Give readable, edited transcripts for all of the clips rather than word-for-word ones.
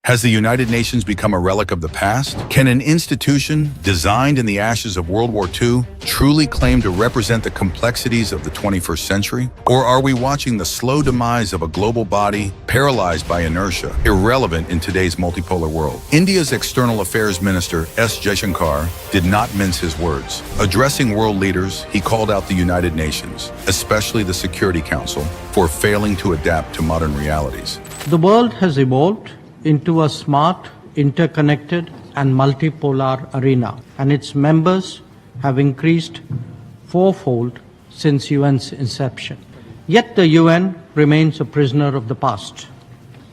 Has the United Nations become a relic of the past? Can an institution designed in the ashes of World War II truly claim to represent the complexities of the 21st century? Or are we watching the slow demise of a global body paralyzed by inertia, irrelevant in today's multipolar world? India's External Affairs Minister S. Jaishankar did not mince his words. Addressing world leaders, he called out the United Nations, especially the Security Council, for failing to adapt to modern realities. The world has evolved into a smart, interconnected and multipolar arena, and its members have increased fourfold since UN's inception. Yet the UN remains a prisoner of the past.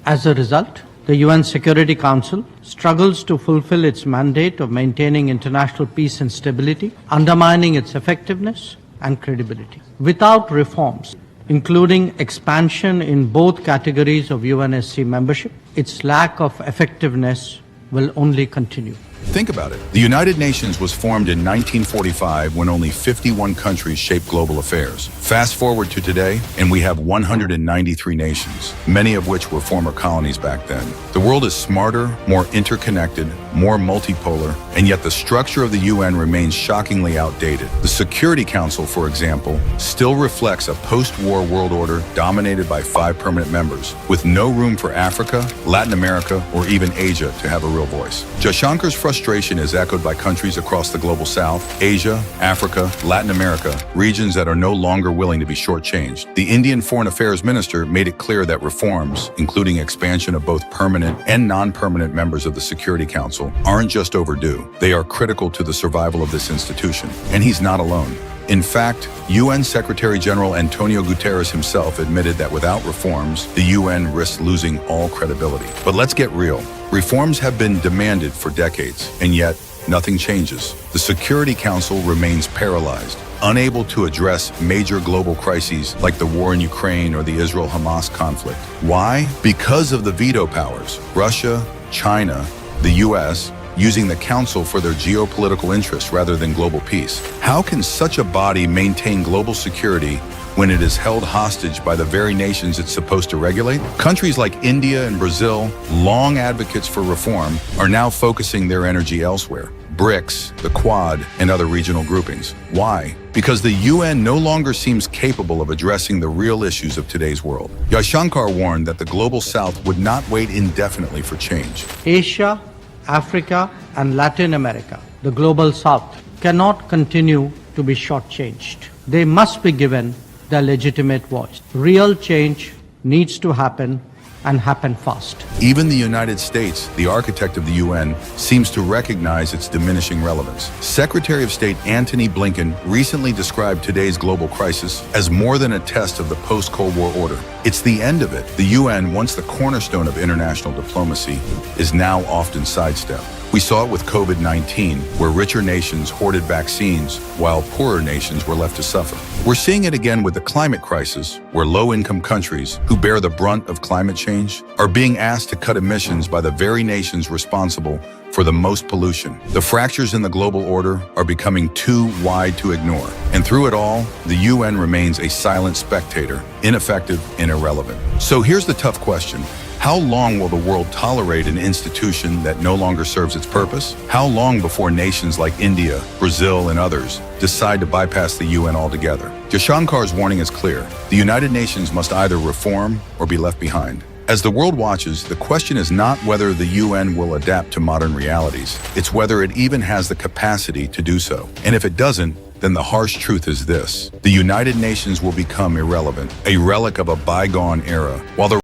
As a result, the UN Security Council struggles to fulfill its mandate of maintaining international peace and stability, undermining its effectiveness and credibility. Without reforms, including expansion in both categories of UNSC membership, its lack of effectiveness will only continue. Think about it. The United Nations was formed in 1945 when only 51 countries shaped global affairs. Fast forward to today, and we have 193 nations, many of which were former colonies back then. The world is smarter, more interconnected, more multipolar, and yet the structure of the UN remains shockingly outdated. The Security Council, for example, still reflects a post-war world order dominated by 5 permanent members, with no room for Africa, Latin America, or even Asia to have a real voice. Jaishankar's frustration is echoed by countries across the global south, Asia, Africa, Latin America, regions that are no longer willing to be shortchanged. The Indian Foreign Affairs Minister made it clear that reforms, including expansion of both permanent and non-permanent members of the Security Council, aren't just overdue. They are critical to the survival of this institution. And he's not alone. In fact, UN Secretary General Antonio Guterres himself admitted that without reforms, the UN risks losing all credibility. But let's get real. Reforms have been demanded for decades, and yet nothing changes. The Security Council remains paralyzed, unable to address major global crises like the war in Ukraine or the Israel-Hamas conflict. Why? Because of the veto powers. Russia, China, the US, using the Council for their geopolitical interests rather than global peace. How can such a body maintain global security when it is held hostage by the very nations it's supposed to regulate? Countries like India and Brazil, long advocates for reform, are now focusing their energy elsewhere. BRICS, the Quad, and other regional groupings. Why? Because the UN no longer seems capable of addressing the real issues of today's world. Jaishankar warned that the global south would not wait indefinitely for change. Asia, Africa and Latin America, the global south, cannot continue to be shortchanged. They must be given their legitimate voice. Real change needs to happen and happen fast. Even the United States, the architect of the UN, seems to recognize its diminishing relevance. Secretary of State Antony Blinken recently described today's global crisis as more than a test of the post-Cold War order. It's the end of it. The UN, once the cornerstone of international diplomacy, is now often sidestepped. We saw it with COVID-19, where richer nations hoarded vaccines while poorer nations were left to suffer. We're seeing it again with the climate crisis, where low-income countries, who bear the brunt of climate change, are being asked to cut emissions by the very nations responsible for the most pollution. The fractures in the global order are becoming too wide to ignore. And through it all, the UN remains a silent spectator, ineffective and irrelevant. So here's the tough question. How long will the world tolerate an institution that no longer serves its purpose? How long before nations like India, Brazil, and others decide to bypass the UN altogether? Jaishankar's warning is clear. The United Nations must either reform or be left behind. As the world watches, the question is not whether the UN will adapt to modern realities. It's whether it even has the capacity to do so. And if it doesn't, then the harsh truth is this: the United Nations will become irrelevant, a relic of a bygone era, while the